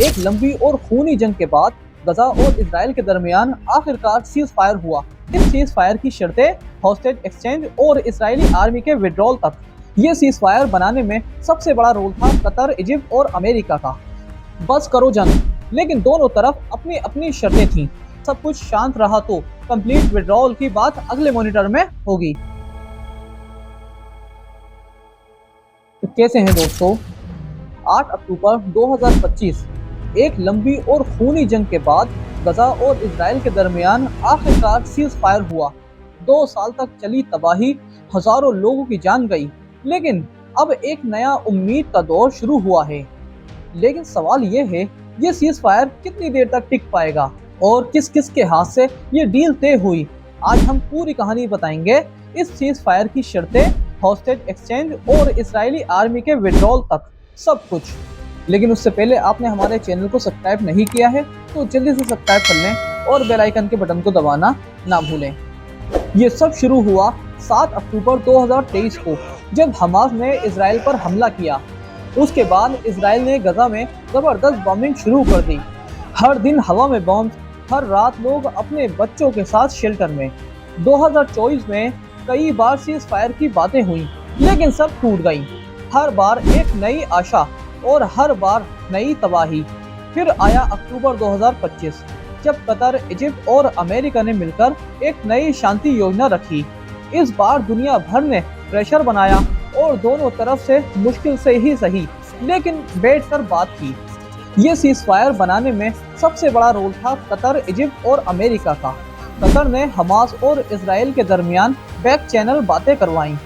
एक लंबी और खूनी जंग के बाद गजा और इजराइल के दरमियान आखिरकार सीज फायर हुआ। इस सीज फायर की शर्तें हॉस्टेज एक्सचेंज और इजरायली आर्मी के विड्रॉल तक। ये सीज फायर बनाने में सबसे बड़ा रोल था कतर, इजिप्ट और अमेरिका का। बस करो जंग, लेकिन दोनों तरफ अपनी अपनी शर्तें थीं। सब कुछ शांत रहा तो कंप्लीट विड्रॉल की बात अगले मॉनिटर में होगी। तो कैसे हैं दोस्तों? 8 अक्टूबर 2025 एक लंबी और खूनी जंग के बाद गजा और इजराइल के दरमियान आखिरकार सीज फायर हुआ। 2 साल तक चली तबाही, हजारों लोगों की जान गई, लेकिन अब एक नया उम्मीद का दौर शुरू हुआ है। लेकिन सवाल ये है, ये सीज फायर कितनी देर तक टिक पाएगा और किस किस के हाथ से ये डील तय हुई? आज हम पूरी कहानी बताएंगे। इस सीज फायर की शर्तें, हॉस्टेज एक्सचेंज और इजरायली आर्मी के विड्रॉल तक, सब कुछ। लेकिन उससे पहले आपने हमारे चैनल को सब्सक्राइब नहीं किया है तो जल्दी से सब्सक्राइब कर लें और बेल आइकन के बटन को दबाना ना भूलें। ये सब शुरू हुआ 7 अक्टूबर 2023 को, जब हमास ने इजराइल पर हमला किया। उसके बाद इजराइल ने गजा में जबरदस्त बॉम्बिंग शुरू कर दी। हर दिन हवा में बॉम्ब, हर रात लोग अपने बच्चों के साथ शेल्टर में। 2024 में कई बार सीज फायर की बातें हुई, लेकिन सब टूट गई। हर बार एक नई आशा और हर बार नई तबाही। फिर आया अक्टूबर 2025, जब कतर, इजिप्ट और अमेरिका ने मिलकर एक नई शांति योजना रखी। इस बार दुनिया भर ने प्रेशर बनाया और दोनों तरफ से मुश्किल से ही सही, लेकिन बैठकर बात की। ये सीज फायर बनाने में सबसे बड़ा रोल था कतर, इजिप्ट और अमेरिका का। कतर ने हमास और इजराइल के दरमियान बैक चैनल बातें करवाईं।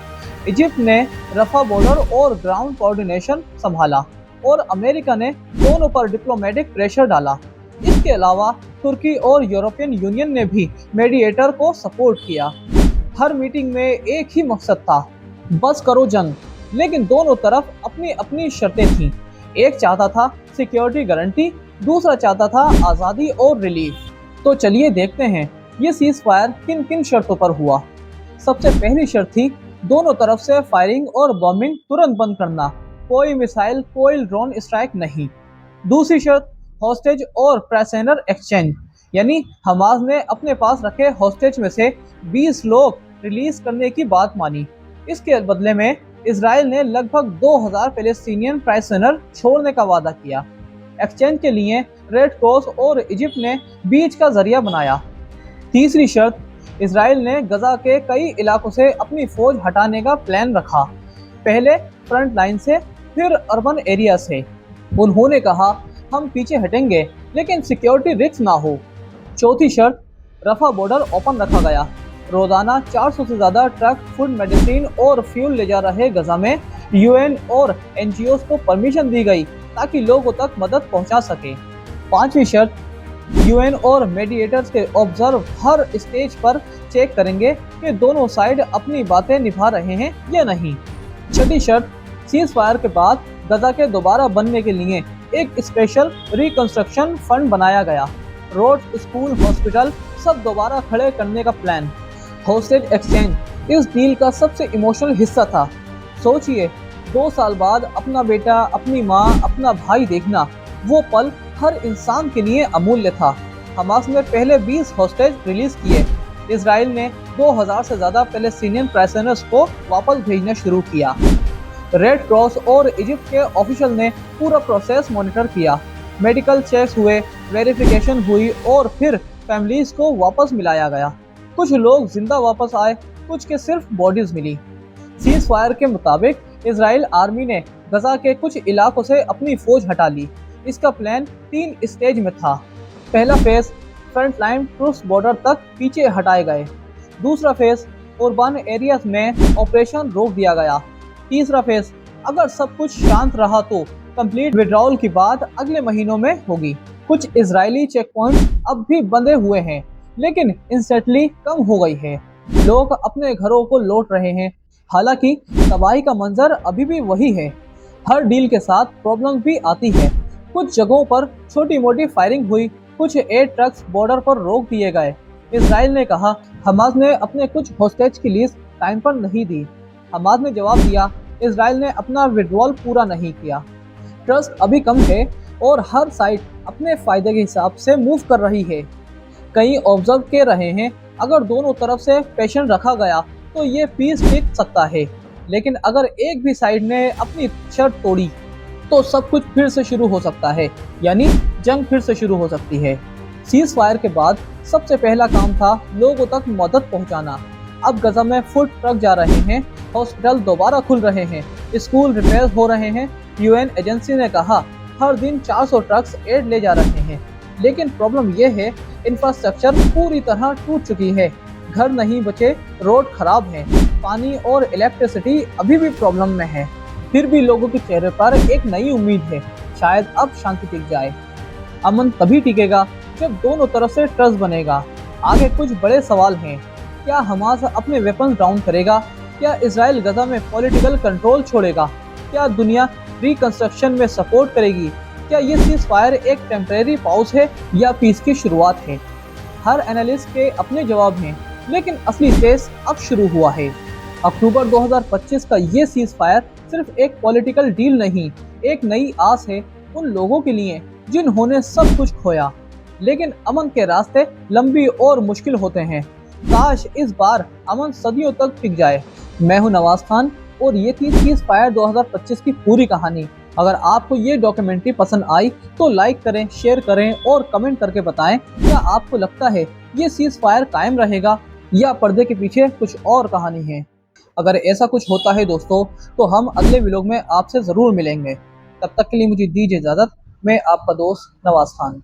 इजिप्ट ने रफा बॉर्डर और ग्राउंड कोऑर्डिनेशन संभाला और अमेरिका ने दोनों पर डिप्लोमेटिक प्रेशर डाला। इसके अलावा तुर्की और यूरोपियन यूनियन ने भी मीडिएटर को सपोर्ट किया। हर मीटिंग में एक ही मकसद था, बस करो जंग। लेकिन दोनों तरफ अपनी अपनी शर्तें थीं। एक चाहता था सिक्योरिटी गारंटी, दूसरा चाहता था आज़ादी और रिलीफ। तो चलिए देखते हैं ये सीज फायर किन किन शर्तों पर हुआ। सबसे पहली शर्त थी दोनों तरफ से फायरिंग और बॉम्बिंग तुरंत बंद करना। कोई मिसाइल, कोई ड्रोन स्ट्राइक नहीं। दूसरी शर्त हॉस्टेज और प्रिजनर एक्सचेंज, यानी हमास ने अपने पास रखे हॉस्टेज में से 20 लोग रिलीज करने की बात मानी। इसके बदले में इजराइल ने लगभग 2000 पैलेस्टीनियन प्रिजनर छोड़ने का वादा किया। एक्सचेंज के लिए रेड क्रॉस और इजिप्ट ने बीच का जरिया बनाया। तीसरी शर्त, इजराइल ने गजा के कई इलाकों से अपनी फौज हटाने का प्लान रखा, पहले फ्रंट लाइन से, फिर अर्बन एरिया से। उन्होंने कहा, हम पीछे हटेंगे लेकिन सिक्योरिटी रिस्क ना हो। चौथी शर्त, रफा बॉर्डर ओपन रखा गया। रोजाना 400 से ज़्यादा ट्रक फूड, मेडिसिन और फ्यूल ले जा रहे गजा में। यूएन और एनजीओस को परमिशन दी गई ताकि लोगों तक मदद पहुंचा सके। पांचवी शर्त, यूएन और मीडिएटर्स के ऑब्जर्व हर स्टेज पर चेक करेंगे कि दोनों साइड अपनी बातें निभा रहे हैं या नहीं। छठी शर्त, सीज फायर के बाद गजा के दोबारा बनने के लिए एक स्पेशल रिकंस्ट्रक्शन फंड बनाया गया। रोड, स्कूल, हॉस्पिटल सब दोबारा खड़े करने का प्लान। हॉस्टेज एक्सचेंज इस डील का सबसे इमोशनल हिस्सा था। सोचिए, 2 साल बाद अपना बेटा, अपनी माँ, अपना भाई देखना, वो पल हर इंसान के लिए अमूल्य था। हमास ने पहले 20 हॉस्टेज रिलीज किए। इजराइल ने 2000 से ज़्यादा पैलेस्टीनियन प्रिजनर्स को वापस भेजना शुरू किया। रेड क्रॉस और इजिप्ट के ऑफिशियल ने पूरा प्रोसेस मॉनिटर किया। मेडिकल चेक्स हुए, वेरिफिकेशन हुई और फिर फैमिलीज को वापस मिलाया गया। कुछ लोग जिंदा वापस आए, कुछ के सिर्फ बॉडीज मिली। सीज फायर के मुताबिक इजराइल आर्मी ने गजा के कुछ इलाकों से अपनी फौज हटा ली। इसका प्लान 3 स्टेज में था। पहला phase, front line troops border तक पीछे हटाए गए। दूसरा फेज, अर्बन एरियाज में ऑपरेशन रोक दिया गया। तीसरा फेज, अगर सब कुछ शांत रहा तो कंप्लीट विड्रॉल की बात अगले महीनों में होगी। कुछ इजरायली चेक पॉइंट्स अब भी बंधे हुए हैं, लेकिन इंस्टेंटली कम हो गई है। लोग अपने घरों को लौट रहे हैं। हालांकि तबाही का मंजर अभी भी वही है। हर डील के साथ प्रॉब्लम भी आती है। कुछ जगहों पर छोटी मोटी फायरिंग हुई, कुछ एयर ट्रक्स बॉर्डर पर रोक दिए गए। इजराइल ने कहा, हमास ने अपने कुछ हॉस्टेज की लिस्ट टाइम पर नहीं दी। हमास ने जवाब दिया, इजराइल ने अपना विड्रॉल पूरा नहीं किया। ट्रस्ट अभी कम है, और हर साइड अपने फायदे के हिसाब से मूव कर रही है। कई ऑब्जर्व कर रहे हैं, अगर दोनों तरफ से पेशेंस रखा गया तो ये पीस टिक सकता है, लेकिन अगर एक भी साइड ने अपनी शर्त तोड़ी तो सब कुछ फिर से शुरू हो सकता है, यानी जंग फिर से शुरू हो सकती है। सीज फायर के बाद सबसे पहला काम था लोगों तक मदद पहुंचाना। अब गजा में फूड ट्रक जा रहे हैं, हॉस्पिटल दोबारा खुल रहे हैं, स्कूल रिपेयर हो रहे हैं। यूएन एजेंसी ने कहा हर दिन 400 ट्रक्स एड ले जा रहे हैं, लेकिन प्रॉब्लम यह है इंफ्रास्ट्रक्चर पूरी तरह टूट चुकी है। घर नहीं बचे, रोड खराब हैं, पानी और इलेक्ट्रिसिटी अभी भी प्रॉब्लम में है। फिर भी लोगों के चेहरे पर एक नई उम्मीद है, शायद अब शांति टिक जाए। अमन तभी टिकेगा जब दोनों तरफ से ट्रस्ट बनेगा। आगे कुछ बड़े सवाल हैं। क्या हमास अपने वेपन डाउन करेगा? क्या इजराइल गजा में पॉलिटिकल कंट्रोल छोड़ेगा? क्या दुनिया रिकंस्ट्रक्शन में सपोर्ट करेगी? क्या ये सीज फायर एक टेम्परेरी पॉज है या पीस की शुरुआत है? हर एनालिस्ट के अपने जवाब हैं, लेकिन असली फेस अब शुरू हुआ है। अक्टूबर 2025 का ये सीज फायर सिर्फ एक पॉलिटिकल डील नहीं, एक नई आस है उन लोगों के लिए जिन्होंने सब कुछ खोया। लेकिन अमन के रास्ते लंबी और मुश्किल होते हैं। काश इस बार अमन सदियों तक टिक जाए। मैं हूं नवाज खान और ये थी सीज फायर 2025 की पूरी कहानी। अगर आपको ये डॉक्यूमेंट्री पसंद आई तो लाइक करें, शेयर करें और कमेंट करके बताएं, क्या आपको लगता है ये सीज फायर कायम रहेगा या पर्दे के पीछे कुछ और कहानी है? अगर ऐसा कुछ होता है दोस्तों, तो हम अगले व्लॉग में आपसे ज़रूर मिलेंगे। तब तक के लिए मुझे दीजिए इजाज़त। मैं आपका दोस्त नवाज खान।